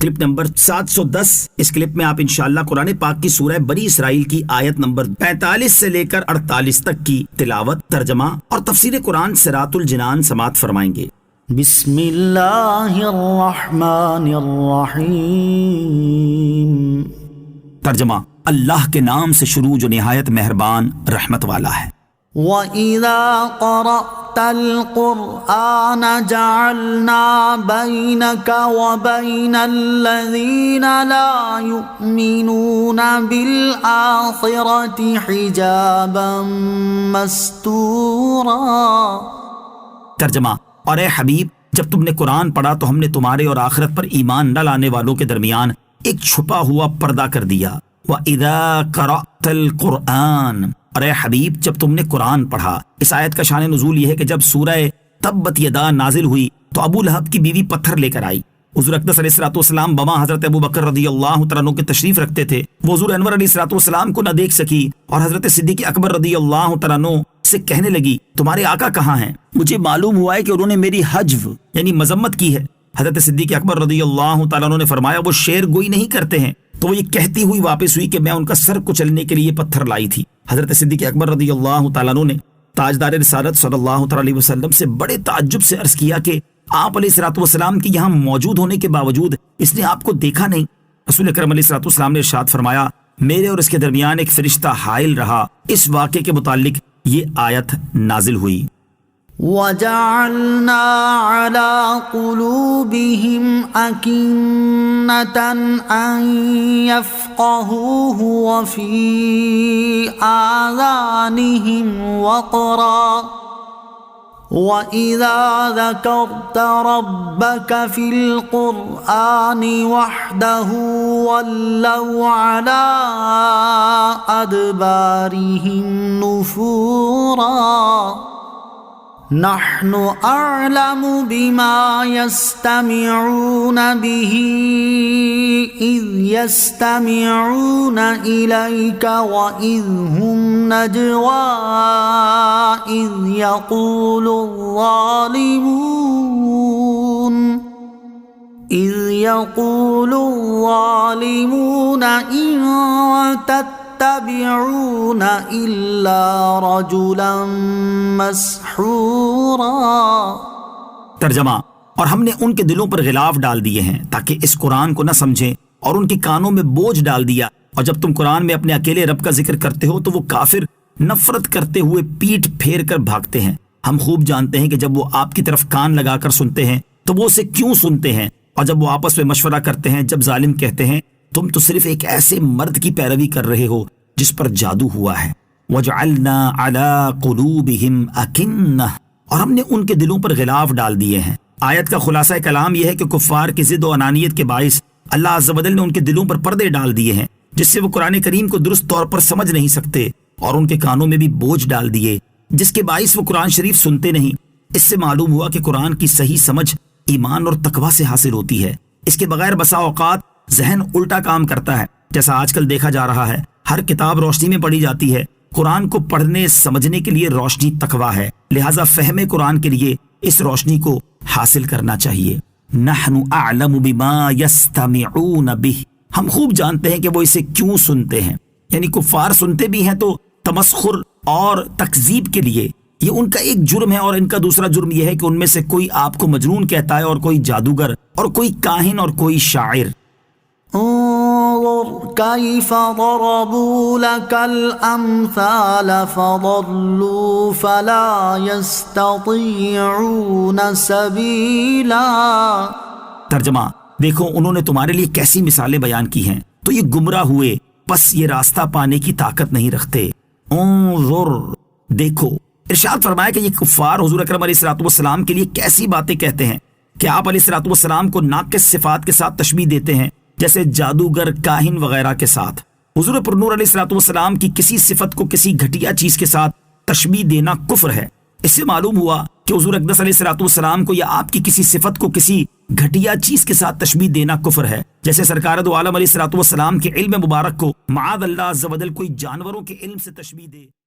Clip number 710۔ اس clip میں آپ انشاءاللہ قرآن پاک کی سورہ بنی اسرائیل کی آیت نمبر 45 سے لے کر 48 تک کی تلاوت، ترجمہ اور تفسیر قرآن صراط الجنان سماعت فرمائیں گے۔ بسم اللہ الرحمن الرحیم۔ ترجمہ: اللہ کے نام سے شروع جو نہایت مہربان رحمت والا ہے۔ وَإِذَا قَرَأْتَ الْقُرْآنَ جَعَلْنَا بَيْنَكَ وَبَيْنَ الَّذِينَ لَا يُؤْمِنُونَ بِالْآخِرَةِ حِجَابًا مَسْتُورًا۔ ترجمہ: اور اے حبیب، جب تم نے قرآن پڑھا تو ہم نے تمہارے اور آخرت پر ایمان نہ لانے والوں کے درمیان ایک چھپا ہوا پردہ کر دیا۔ وَإِذَا قَرَأْتَ الْقُرْآنَ، اور اے حبیب جب تم نے قرآن پڑھا۔ اس آیت کا شان نزول یہ ہے کہ جب سورہ تبت یدا نازل ہوئی تو ابو لہب کی بیوی پتھر لے کر آئی۔ حضور اقدس علیہ الصلوۃ والسلام بما حضرت ابو بکر رضی اللہ تعالیٰ عنہ کے تشریف رکھتے تھے، وہ حضور انور علیہ الصلوۃ والسلام کو نہ دیکھ سکی اور حضرت صدیق اکبر رضی اللہ تعالیٰ عنہ سے کہنے لگی، تمہارے آقا کہاں ہیں؟ مجھے معلوم ہوا ہے کہ انہوں نے میری حجو یعنی مذمت کی ہے۔ حضرت صدیق اکبر رضی اللہ تعالیٰ عنہ نے فرمایا، وہ شعر گوئی نہیں کرتے ہیں۔ تو وہ یہ کہتی ہوئی واپس ہوئی کہ میں ان کا سر کچلنے کے لیے پتھر لائی تھی۔ حضرت صدیق اکبر رضی اللہ تعالیٰ عنہ نے تاجدار رسالت صلی اللہ تعالیٰ علیہ وسلم سے بڑے تعجب سے عرض کیا کہ آپ علیہ الصلوۃ والسلام کے یہاں موجود ہونے کے باوجود اس نے آپ کو دیکھا نہیں۔ رسول اکرم علیہ الصلوۃ والسلام نے ارشاد فرمایا، میرے اور اس کے درمیان ایک فرشتہ حائل رہا۔ اس واقعے کے متعلق یہ آیت نازل ہوئی۔ وَجَعَلْنَا عَلَىٰ قُلُوبِهِمْ أَكِنَّةً أَن يَفْقَهُوهُ وَفِي آذَانِهِمْ وَقْرًا وَإِذَا ذَكَرْتَ رَبَّكَ فِي الْقُرْآنِ وَحْدَهُ وَلَّوْا عَلَىٰ أَدْبَارِهِمْ نُفُورًا۔ نحن أعلم بما يستمعون به إذ يستمعون إليك وإذ هم نجوى إذ يقول الظالمون إن تتبعون إلا رجلا مسحورا۔ ترجمہ: اور ہم نے ان کے دلوں پر غلاف ڈال دیے ہیں تاکہ اس قرآن کو نہ سمجھیں، اور ان کے کانوں میں بوجھ ڈال دیا، اور جب تم قرآن میں اپنے اکیلے رب کا ذکر کرتے ہو تو وہ کافر نفرت کرتے ہوئے پیٹھ پھیر کر بھاگتے ہیں۔ ہم خوب جانتے ہیں کہ جب وہ آپ کی طرف کان لگا کر سنتے ہیں تو وہ اسے کیوں سنتے ہیں، اور جب وہ آپس میں مشورہ کرتے ہیں، جب ظالم کہتے ہیں تم تو صرف ایک ایسے مرد کی پیروی کر رہے ہو جس پر جادو ہوا ہے۔ وَجَعَلْنَا عَلَىٰ قُلُوبِهِمْ أَكِنَّةً، اور ہم نے ان کے دلوں پر غلاف ڈال دیے ہیں۔ آیت کا خلاصہ کلام یہ ہے کہ کفار کی ضد و انانیت کے باعث اللہ عز و جل نے ان کے دلوں پر پردے ڈال دیے ہیں، جس سے وہ قرآن کریم کو درست طور پر سمجھ نہیں سکتے، اور ان کے کانوں میں بھی بوجھ ڈال دیے جس کے باعث وہ قرآن شریف سنتے نہیں۔ اس سے معلوم ہوا کہ قرآن کی صحیح سمجھ ایمان اور تقوی سے حاصل ہوتی ہے۔ اس کے بغیر بسا اوقات ذہن الٹا کام کرتا ہے، جیسا آج کل دیکھا جا رہا ہے۔ ہر کتاب روشنی میں پڑھی جاتی ہے۔ قرآن کو پڑھنے سمجھنے کے لیے روشنی تقوی ہے، لہٰذا فہم قرآن کے لیے اس روشنی کو حاصل کرنا چاہیے۔ نحن اعلم بما یستمعون بہ، ہم خوب جانتے ہیں کہ وہ اسے کیوں سنتے ہیں، یعنی کفار سنتے بھی ہیں تو تمسخر اور تکذیب کے لیے۔ یہ ان کا ایک جرم ہے، اور ان کا دوسرا جرم یہ ہے کہ ان میں سے کوئی آپ کو مجنون کہتا ہے، اور کوئی جادوگر، اور کوئی کاہن، اور کوئی شاعر۔ انظر كيف ضربوا لك الأمثال فضلوا فلا يستطيعون سبيلا۔ ترجمہ: دیکھو انہوں نے تمہارے لیے کیسی مثالیں بیان کی ہیں تو یہ گمراہ ہوئے، پس یہ راستہ پانے کی طاقت نہیں رکھتے۔ انظر، دیکھو۔ ارشاد فرمایا کہ یہ کفار حضور اکرم علیہ الصلوۃ والسلام کے لیے کیسی باتیں کہتے ہیں کہ آپ علیہ الصلوۃ والسلام کو ناقص صفات کے ساتھ تشبیہ دیتے ہیں، جیسے جادوگر، کاہن وغیرہ کے ساتھ۔ حضور پرنور علیہ الصلوۃ والسلام کی کسی صفت کو کسی گھٹیا چیز کے ساتھ تشبیہ دینا کفر ہے۔ اس سے معلوم ہوا کہ حضور اقدس علیہ الصلوۃ والسلام کو یا آپ کی کسی صفت کو کسی گھٹیا چیز کے ساتھ تشبیہ دینا کفر ہے، جیسے سرکار دو عالم علیہ الصلوۃ والسلام کے علم مبارک کو معاذ اللہ عز و جل کوئی جانوروں کے علم سے تشبیہ دے۔